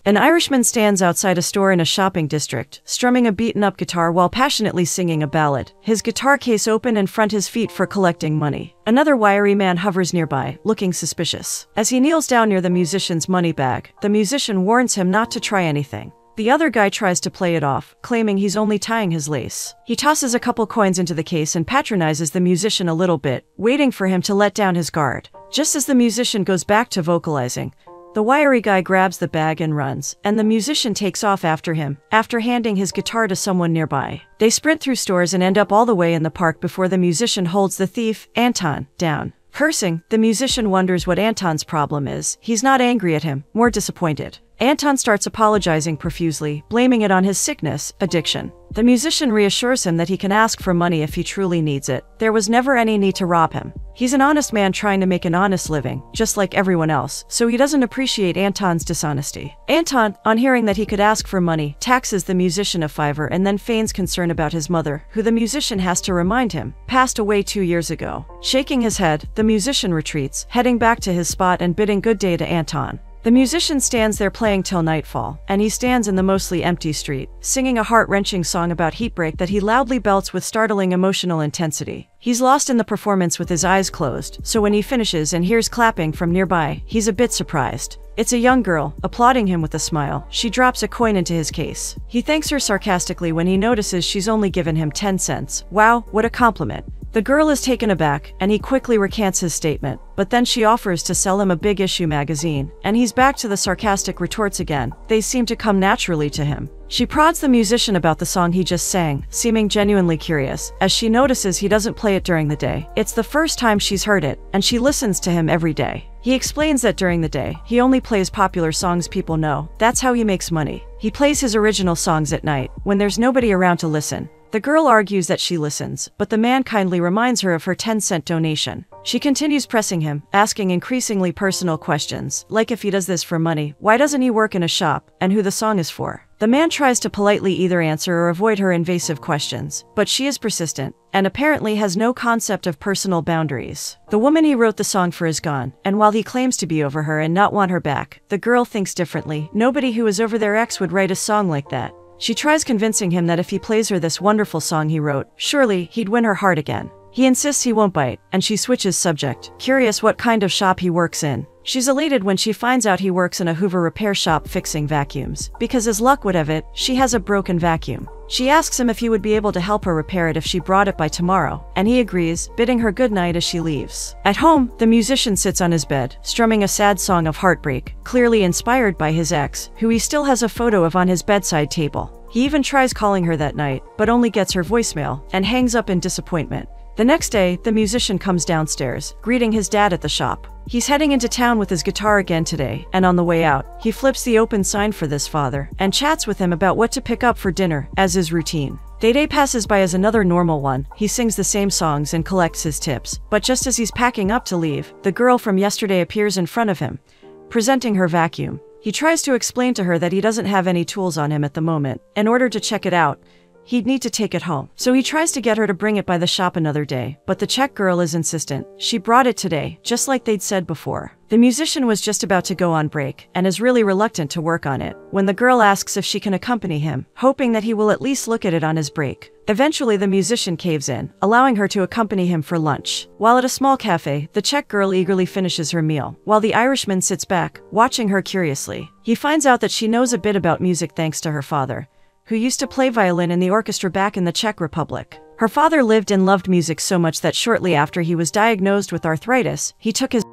An Irishman stands outside a store in a shopping district, strumming a beaten-up guitar while passionately singing a ballad, his guitar case open and front his feet for collecting money. Another wiry man hovers nearby, looking suspicious. As he kneels down near the musician's money bag, the musician warns him not to try anything. The other guy tries to play it off, claiming he's only tying his lace. He tosses a couple coins into the case and patronizes the musician a little bit, waiting for him to let down his guard. Just as the musician goes back to vocalizing, the wiry guy grabs the bag and runs, and the musician takes off after him, after handing his guitar to someone nearby. They sprint through stores and end up all the way in the park before the musician holds the thief, Anton, down. Cursing, the musician wonders what Anton's problem is. He's not angry at him, more disappointed. Anton starts apologizing profusely, blaming it on his sickness, addiction. The musician reassures him that he can ask for money if he truly needs it. There was never any need to rob him. He's an honest man trying to make an honest living, just like everyone else, so he doesn't appreciate Anton's dishonesty. Anton, on hearing that he could ask for money, taxes the musician a $5 and then feigns concern about his mother, who the musician has to remind him, passed away 2 years ago. Shaking his head, the musician retreats, heading back to his spot and bidding good day to Anton. The musician stands there playing till nightfall, and he stands in the mostly empty street, singing a heart-wrenching song about heatbreak that he loudly belts with startling emotional intensity. He's lost in the performance with his eyes closed, so when he finishes and hears clapping from nearby, he's a bit surprised. It's a young girl, applauding him with a smile. She drops a coin into his case. He thanks her sarcastically when he notices she's only given him 10 cents. Wow, what a compliment. The girl is taken aback, and he quickly recants his statement, but then she offers to sell him a big-issue magazine, and he's back to the sarcastic retorts again. They seem to come naturally to him. She prods the musician about the song he just sang, seeming genuinely curious, as she notices he doesn't play it during the day. It's the first time she's heard it, and she listens to him every day. He explains that during the day, he only plays popular songs people know. That's how he makes money. He plays his original songs at night, when there's nobody around to listen. The girl argues that she listens, but the man kindly reminds her of her 10-cent donation. She continues pressing him, asking increasingly personal questions, like if he does this for money, why doesn't he work in a shop, and who the song is for. The man tries to politely either answer or avoid her invasive questions, but she is persistent, and apparently has no concept of personal boundaries. The woman he wrote the song for is gone, and while he claims to be over her and not want her back, the girl thinks differently. Nobody who is over their ex would write a song like that. She tries convincing him that if he plays her this wonderful song he wrote, surely he'd win her heart again. He insists he won't bite, and she switches subject, curious what kind of shop he works in. She's elated when she finds out he works in a Hoover repair shop fixing vacuums, because as luck would have it, she has a broken vacuum. She asks him if he would be able to help her repair it if she brought it by tomorrow, and he agrees, bidding her good night as she leaves. At home, the musician sits on his bed, strumming a sad song of heartbreak, clearly inspired by his ex, who he still has a photo of on his bedside table. He even tries calling her that night, but only gets her voicemail, and hangs up in disappointment. The next day, the musician comes downstairs, greeting his dad at the shop. He's heading into town with his guitar again today, and on the way out, he flips the open sign for this father, and chats with him about what to pick up for dinner, as is routine. The day passes by as another normal one. He sings the same songs and collects his tips, but just as he's packing up to leave, the girl from yesterday appears in front of him, presenting her vacuum. He tries to explain to her that he doesn't have any tools on him at the moment. In order to check it out, he'd need to take it home. So he tries to get her to bring it by the shop another day, but the Czech girl is insistent. She brought it today, just like they'd said before. The musician was just about to go on break, and is really reluctant to work on it, when the girl asks if she can accompany him, hoping that he will at least look at it on his break. Eventually the musician caves in, allowing her to accompany him for lunch. While at a small cafe, the Czech girl eagerly finishes her meal, while the Irishman sits back, watching her curiously. He finds out that she knows a bit about music thanks to her father, who used to play violin in the orchestra back in the Czech Republic. Her father lived and loved music so much that shortly after he was diagnosed with arthritis, he took his.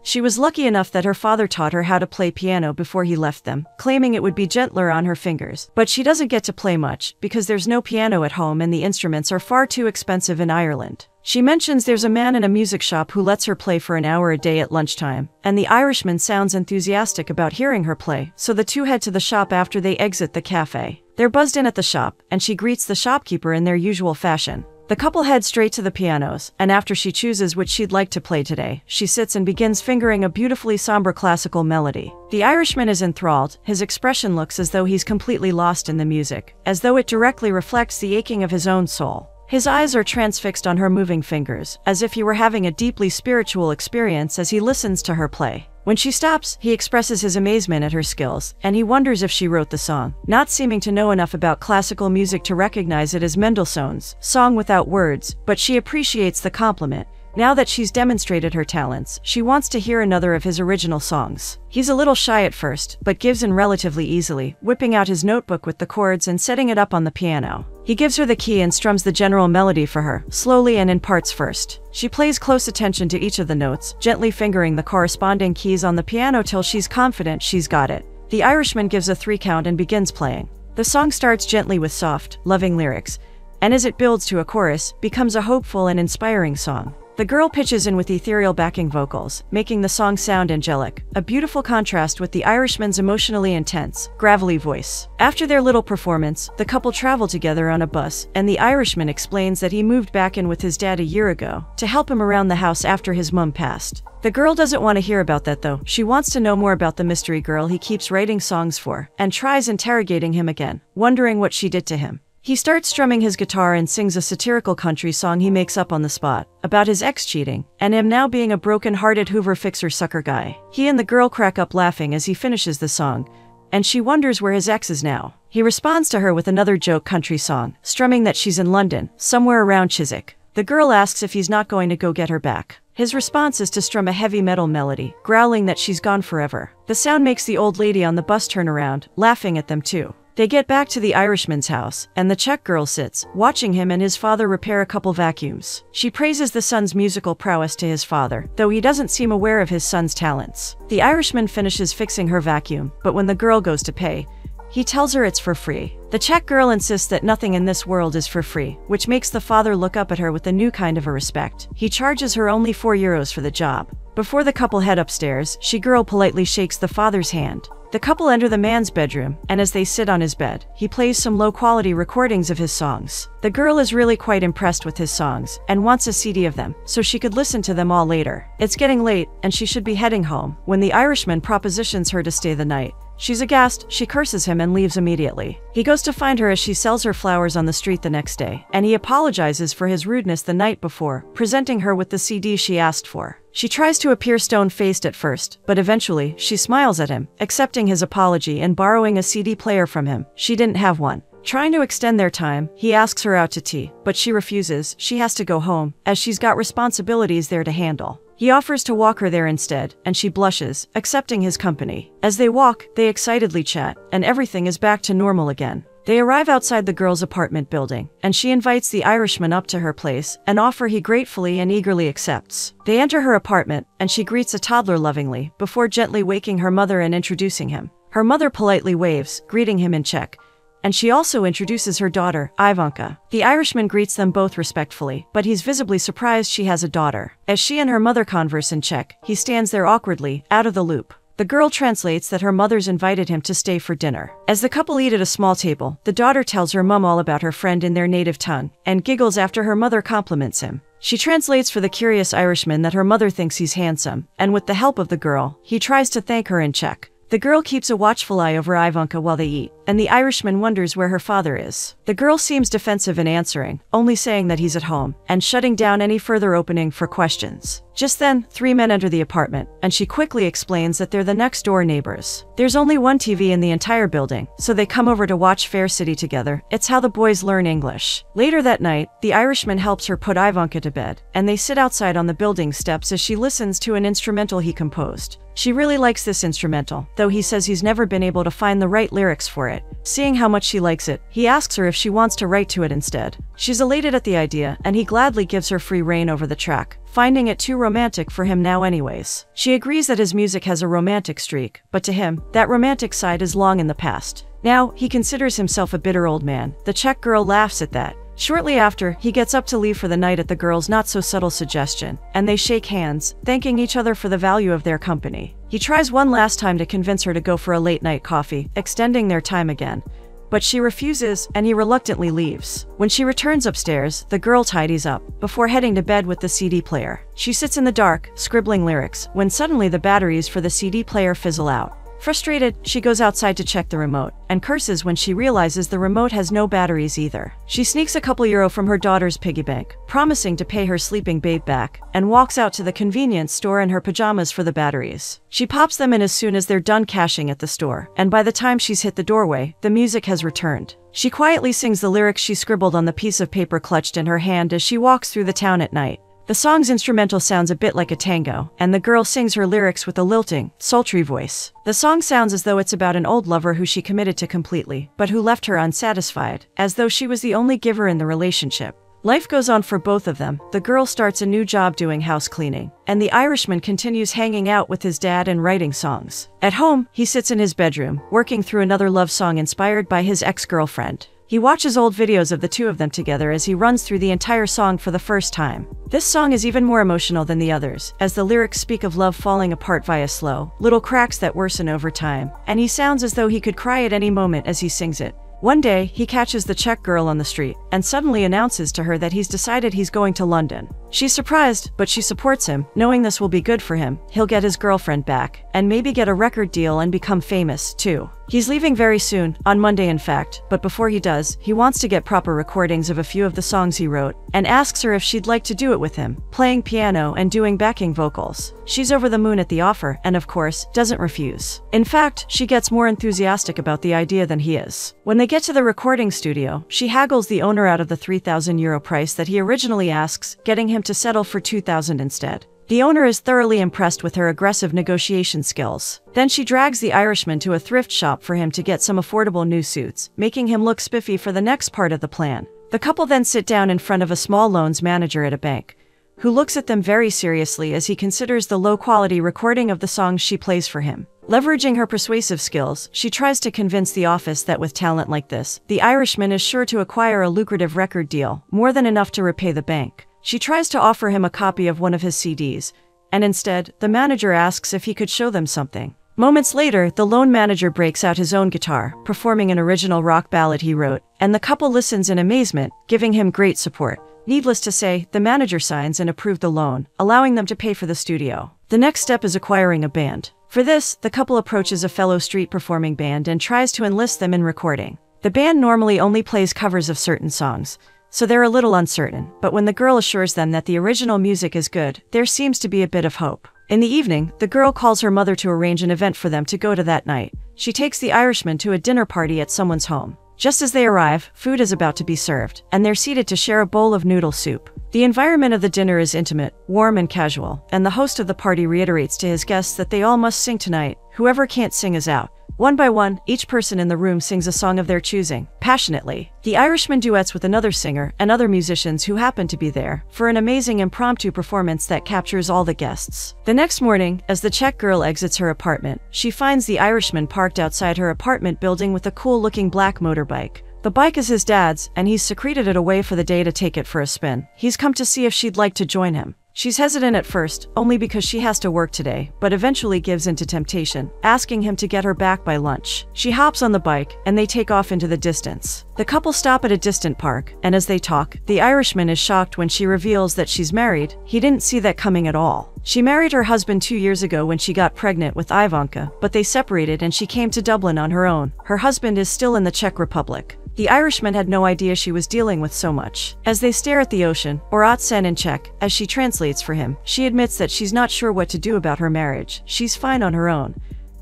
She was lucky enough that her father taught her how to play piano before he left them, claiming it would be gentler on her fingers. But she doesn't get to play much, because there's no piano at home and the instruments are far too expensive in Ireland. She mentions there's a man in a music shop who lets her play for an hour a day at lunchtime, and the Irishman sounds enthusiastic about hearing her play, so the two head to the shop after they exit the cafe. They're buzzed in at the shop, and she greets the shopkeeper in their usual fashion. The couple head straight to the pianos, and after she chooses which she'd like to play today, she sits and begins fingering a beautifully somber classical melody. The Irishman is enthralled. His expression looks as though he's completely lost in the music, as though it directly reflects the aching of his own soul. His eyes are transfixed on her moving fingers, as if he were having a deeply spiritual experience as he listens to her play. When she stops, he expresses his amazement at her skills, and he wonders if she wrote the song, not seeming to know enough about classical music to recognize it as Mendelssohn's Song Without Words, but she appreciates the compliment. Now that she's demonstrated her talents, she wants to hear another of his original songs. He's a little shy at first, but gives in relatively easily, whipping out his notebook with the chords and setting it up on the piano. He gives her the key and strums the general melody for her, slowly and in parts first. She pays close attention to each of the notes, gently fingering the corresponding keys on the piano till she's confident she's got it. The Irishman gives a 3 count and begins playing. The song starts gently with soft, loving lyrics, and as it builds to a chorus, becomes a hopeful and inspiring song. The girl pitches in with ethereal backing vocals, making the song sound angelic, a beautiful contrast with the Irishman's emotionally intense, gravelly voice. After their little performance, the couple travel together on a bus, and the Irishman explains that he moved back in with his dad a year ago to help him around the house after his mom passed. The girl doesn't want to hear about that though. She wants to know more about the mystery girl he keeps writing songs for, and tries interrogating him again, wondering what she did to him. He starts strumming his guitar and sings a satirical country song he makes up on the spot, about his ex cheating, and him now being a broken-hearted Hoover fixer sucker guy. He and the girl crack up laughing as he finishes the song, and she wonders where his ex is now. He responds to her with another joke country song, strumming that she's in London, somewhere around Chiswick. The girl asks if he's not going to go get her back. His response is to strum a heavy metal melody, growling that she's gone forever. The sound makes the old lady on the bus turn around, laughing at them too. They get back to the Irishman's house, and the Czech girl sits, watching him and his father repair a couple vacuums. She praises the son's musical prowess to his father, though he doesn't seem aware of his son's talents. The Irishman finishes fixing her vacuum, but when the girl goes to pay, he tells her it's for free. The Czech girl insists that nothing in this world is for free, which makes the father look up at her with a new kind of a respect. He charges her only €4 for the job. Before the couple head upstairs, she girl politely shakes the father's hand. The couple enter the man's bedroom, and as they sit on his bed, he plays some low-quality recordings of his songs. The girl is really quite impressed with his songs, and wants a CD of them, so she could listen to them all later. It's getting late, and she should be heading home, when the Irishman propositions her to stay the night. She's aghast, she curses him and leaves immediately. He goes to find her as she sells her flowers on the street the next day, and he apologizes for his rudeness the night before, presenting her with the CD she asked for. She tries to appear stone-faced at first, but eventually, she smiles at him, accepting his apology and borrowing a CD player from him. She didn't have one. Trying to extend their time, he asks her out to tea, but she refuses. She has to go home, as she's got responsibilities there to handle. He offers to walk her there instead, and she blushes, accepting his company. As they walk, they excitedly chat, and everything is back to normal again. They arrive outside the girl's apartment building, and she invites the Irishman up to her place, an offer he gratefully and eagerly accepts. They enter her apartment, and she greets a toddler lovingly, before gently waking her mother and introducing him. Her mother politely waves, greeting him in Czech, and she also introduces her daughter, Ivanka. The Irishman greets them both respectfully, but he's visibly surprised she has a daughter. As she and her mother converse in Czech, he stands there awkwardly, out of the loop. The girl translates that her mother's invited him to stay for dinner. As the couple eat at a small table, the daughter tells her mom all about her friend in their native tongue, and giggles after her mother compliments him. She translates for the curious Irishman that her mother thinks he's handsome, and with the help of the girl, he tries to thank her in Czech. The girl keeps a watchful eye over Ivanka while they eat, and the Irishman wonders where her father is. The girl seems defensive in answering, only saying that he's at home, and shutting down any further opening for questions. Just then, 3 men enter the apartment, and she quickly explains that they're the next-door neighbors. There's only one TV in the entire building, so they come over to watch Fair City together. It's how the boys learn English. Later that night, the Irishman helps her put Ivanka to bed, and they sit outside on the building steps as she listens to an instrumental he composed. She really likes this instrumental, though he says he's never been able to find the right lyrics for it. Seeing how much she likes it, he asks her if she wants to write to it instead. She's elated at the idea, and he gladly gives her free rein over the track, finding it too romantic for him now anyways. She agrees that his music has a romantic streak, but to him, that romantic side is long in the past. Now, he considers himself a bitter old man. The Czech girl laughs at that. Shortly after, he gets up to leave for the night at the girl's not-so-subtle suggestion, and they shake hands, thanking each other for the value of their company. He tries one last time to convince her to go for a late-night coffee, extending their time again. But she refuses, and he reluctantly leaves. When she returns upstairs, the girl tidies up, before heading to bed with the CD player. She sits in the dark, scribbling lyrics, when suddenly the batteries for the CD player fizzle out. Frustrated, she goes outside to check the remote, and curses when she realizes the remote has no batteries either. She sneaks a couple euro from her daughter's piggy bank, promising to pay her sleeping babe back, and walks out to the convenience store in her pajamas for the batteries. She pops them in as soon as they're done cashing at the store, and by the time she's hit the doorway, the music has returned. She quietly sings the lyrics she scribbled on the piece of paper clutched in her hand as she walks through the town at night. The song's instrumental sounds a bit like a tango, and the girl sings her lyrics with a lilting, sultry voice. The song sounds as though it's about an old lover who she committed to completely, but who left her unsatisfied, as though she was the only giver in the relationship. Life goes on for both of them. The girl starts a new job doing house cleaning, and the Irishman continues hanging out with his dad and writing songs. At home, he sits in his bedroom, working through another love song inspired by his ex-girlfriend. He watches old videos of the two of them together as he runs through the entire song for the first time. This song is even more emotional than the others, as the lyrics speak of love falling apart via slow, little cracks that worsen over time, and he sounds as though he could cry at any moment as he sings it. One day, he catches the Czech girl on the street, and suddenly announces to her that he's decided he's going to London. She's surprised, but she supports him, knowing this will be good for him. He'll get his girlfriend back, and maybe get a record deal and become famous, too. He's leaving very soon, on Monday in fact, but before he does, he wants to get proper recordings of a few of the songs he wrote, and asks her if she'd like to do it with him, playing piano and doing backing vocals. She's over the moon at the offer, and of course, doesn't refuse. In fact, she gets more enthusiastic about the idea than he is. When they get to the recording studio, she haggles the owner out of the €3,000 price that he originally asks, getting him to settle for €2,000 instead. The owner is thoroughly impressed with her aggressive negotiation skills. Then she drags the Irishman to a thrift shop for him to get some affordable new suits, making him look spiffy for the next part of the plan. The couple then sit down in front of a small loans manager at a bank, who looks at them very seriously as he considers the low-quality recording of the songs she plays for him. Leveraging her persuasive skills, she tries to convince the office that with talent like this, the Irishman is sure to acquire a lucrative record deal, more than enough to repay the bank. She tries to offer him a copy of one of his CDs, and instead, the manager asks if he could show them something. Moments later, the loan manager breaks out his own guitar, performing an original rock ballad he wrote, and the couple listens in amazement, giving him great support. Needless to say, the manager signs and approves the loan, allowing them to pay for the studio. The next step is acquiring a band. For this, the couple approaches a fellow street performing band and tries to enlist them in recording. The band normally only plays covers of certain songs, so they're a little uncertain, but when the girl assures them that the original music is good, there seems to be a bit of hope. In the evening, the girl calls her mother to arrange an event for them to go to that night. She takes the Irishman to a dinner party at someone's home. Just as they arrive, food is about to be served, and they're seated to share a bowl of noodle soup. The environment of the dinner is intimate, warm and casual, and the host of the party reiterates to his guests that they all must sing tonight. Whoever can't sing is out. One by one, each person in the room sings a song of their choosing, passionately. The Irishman duets with another singer and other musicians who happen to be there, for an amazing impromptu performance that captures all the guests. The next morning, as the Czech girl exits her apartment, she finds the Irishman parked outside her apartment building with a cool-looking black motorbike. The bike is his dad's, and he's secreted it away for the day to take it for a spin. He's come to see if she'd like to join him. She's hesitant at first, only because she has to work today, but eventually gives in to temptation, asking him to get her back by lunch. She hops on the bike, and they take off into the distance. The couple stop at a distant park, and as they talk, the Irishman is shocked when she reveals that she's married. He didn't see that coming at all. She married her husband 2 years ago when she got pregnant with Ivanka, but they separated and she came to Dublin on her own. Her husband is still in the Czech Republic. The Irishman had no idea she was dealing with so much. As they stare at the ocean, or Otsen in Czech, as she translates for him, she admits that she's not sure what to do about her marriage. She's fine on her own,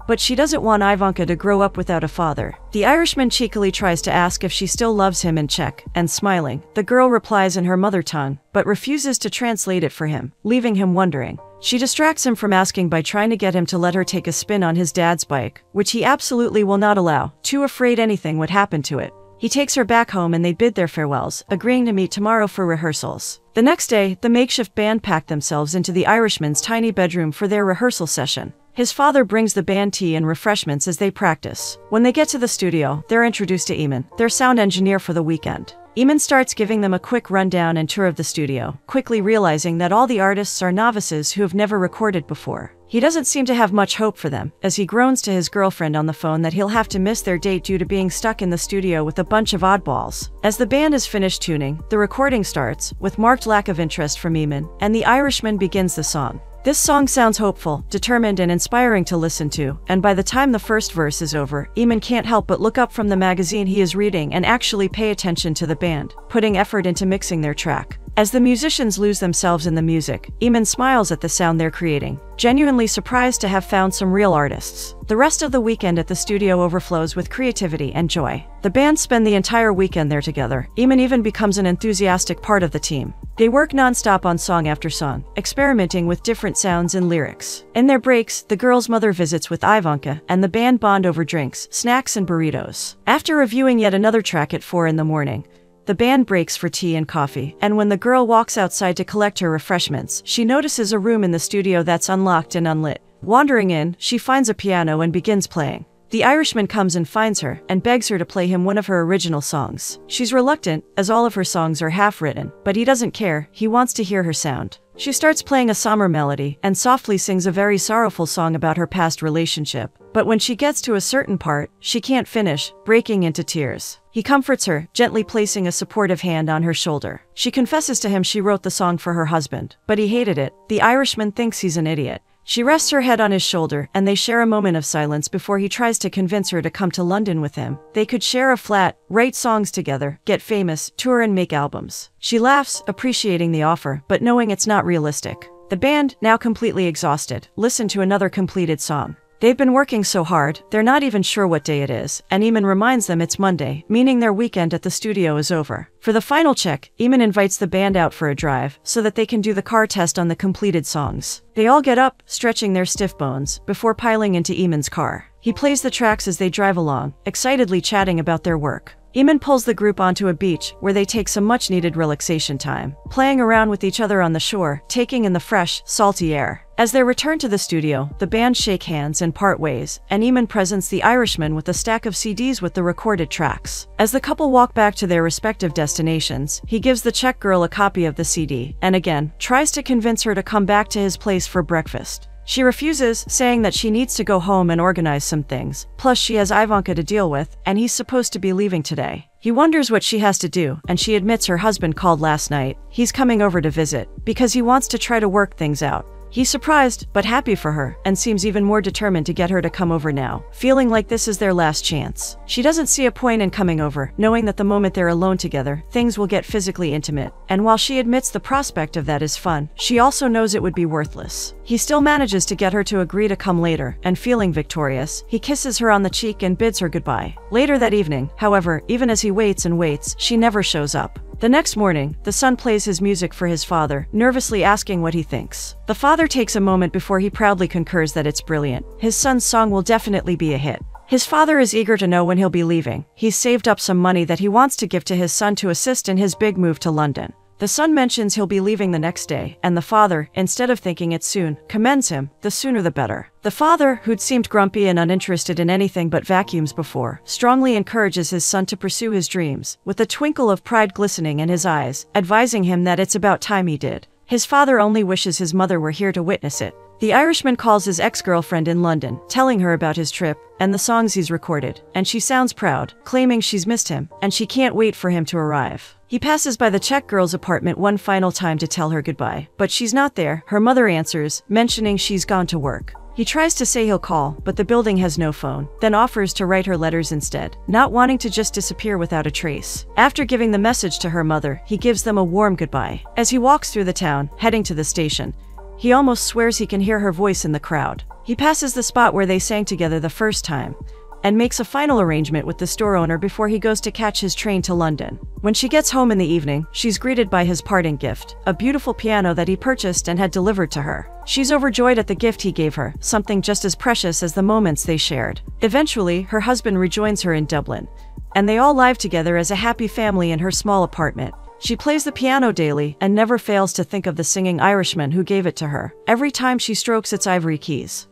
but she doesn't want Ivanka to grow up without a father. The Irishman cheekily tries to ask if she still loves him in Czech, and smiling, the girl replies in her mother tongue, but refuses to translate it for him, leaving him wondering. She distracts him from asking by trying to get him to let her take a spin on his dad's bike, which he absolutely will not allow, too afraid anything would happen to it. He takes her back home and they bid their farewells, agreeing to meet tomorrow for rehearsals. The next day, the makeshift band packed themselves into the Irishman's tiny bedroom for their rehearsal session. His father brings the band tea and refreshments as they practice. When they get to the studio, they're introduced to Eamon, their sound engineer for the weekend. Eamon starts giving them a quick rundown and tour of the studio, quickly realizing that all the artists are novices who have never recorded before. He doesn't seem to have much hope for them, as he groans to his girlfriend on the phone that he'll have to miss their date due to being stuck in the studio with a bunch of oddballs. As the band is finished tuning, the recording starts, with marked lack of interest from Eamon, and the Irishman begins the song. This song sounds hopeful, determined, and inspiring to listen to, and by the time the first verse is over, Eamon can't help but look up from the magazine he is reading and actually pay attention to the band, putting effort into mixing their track. As the musicians lose themselves in the music, Eamon smiles at the sound they're creating, genuinely surprised to have found some real artists. The rest of the weekend at the studio overflows with creativity and joy. The band spend the entire weekend there together. Eamon even becomes an enthusiastic part of the team. They work non-stop on song after song, experimenting with different sounds and lyrics. In their breaks, the girl's mother visits with Ivanka, and the band bond over drinks, snacks, and burritos. After reviewing yet another track at 4 in the morning, the band breaks for tea and coffee, and when the girl walks outside to collect her refreshments, she notices a room in the studio that's unlocked and unlit. Wandering in, she finds a piano and begins playing. The Irishman comes and finds her, and begs her to play him one of her original songs. She's reluctant, as all of her songs are half-written, but he doesn't care, he wants to hear her sound. She starts playing a somber melody, and softly sings a very sorrowful song about her past relationship. But when she gets to a certain part, she can't finish, breaking into tears. He comforts her, gently placing a supportive hand on her shoulder. She confesses to him she wrote the song for her husband, but he hated it. The Irishman thinks he's an idiot. She rests her head on his shoulder, and they share a moment of silence before he tries to convince her to come to London with him. They could share a flat, write songs together, get famous, tour, and make albums. She laughs, appreciating the offer, but knowing it's not realistic. The band, now completely exhausted, listen to another completed song. They've been working so hard, they're not even sure what day it is, and Eamon reminds them it's Monday, meaning their weekend at the studio is over. For the final check, Eamon invites the band out for a drive, so that they can do the car test on the completed songs. They all get up, stretching their stiff bones, before piling into Eamon's car. He plays the tracks as they drive along, excitedly chatting about their work. Eamon pulls the group onto a beach, where they take some much-needed relaxation time, playing around with each other on the shore, taking in the fresh, salty air. As they return to the studio, the band shake hands and part ways, and Eamon presents the Irishman with a stack of CDs with the recorded tracks. As the couple walk back to their respective destinations, he gives the Czech girl a copy of the CD, and again, tries to convince her to come back to his place for breakfast. She refuses, saying that she needs to go home and organize some things. Plus, she has Ivanka to deal with, and he's supposed to be leaving today. He wonders what she has to do, and she admits her husband called last night. He's coming over to visit, because he wants to try to work things out. He's surprised, but happy for her, and seems even more determined to get her to come over now, feeling like this is their last chance. She doesn't see a point in coming over, knowing that the moment they're alone together, things will get physically intimate. And while she admits the prospect of that is fun, she also knows it would be worthless. He still manages to get her to agree to come later, and feeling victorious, he kisses her on the cheek and bids her goodbye. Later that evening, however, even as he waits and waits, she never shows up. The next morning, the son plays his music for his father, nervously asking what he thinks. The father takes a moment before he proudly concurs that it's brilliant. His son's song will definitely be a hit. His father is eager to know when he'll be leaving. He's saved up some money that he wants to give to his son to assist in his big move to London. The son mentions he'll be leaving the next day, and the father, instead of thinking it soon, commends him, the sooner the better. The father, who'd seemed grumpy and uninterested in anything but vacuums before, strongly encourages his son to pursue his dreams, with a twinkle of pride glistening in his eyes, advising him that it's about time he did. His father only wishes his mother were here to witness it. The Irishman calls his ex-girlfriend in London, telling her about his trip and the songs he's recorded, and she sounds proud, claiming she's missed him, and she can't wait for him to arrive. He passes by the Czech girl's apartment one final time to tell her goodbye, but she's not there. Her mother answers, mentioning she's gone to work. He tries to say he'll call, but the building has no phone, then offers to write her letters instead, not wanting to just disappear without a trace. After giving the message to her mother, he gives them a warm goodbye. As he walks through the town, heading to the station, he almost swears he can hear her voice in the crowd. He passes the spot where they sang together the first time, and makes a final arrangement with the store owner before he goes to catch his train to London. When she gets home in the evening, she's greeted by his parting gift, a beautiful piano that he purchased and had delivered to her. She's overjoyed at the gift he gave her, something just as precious as the moments they shared. Eventually, her husband rejoins her in Dublin, and they all live together as a happy family in her small apartment. She plays the piano daily and never fails to think of the singing Irishman who gave it to her, every time she strokes its ivory keys.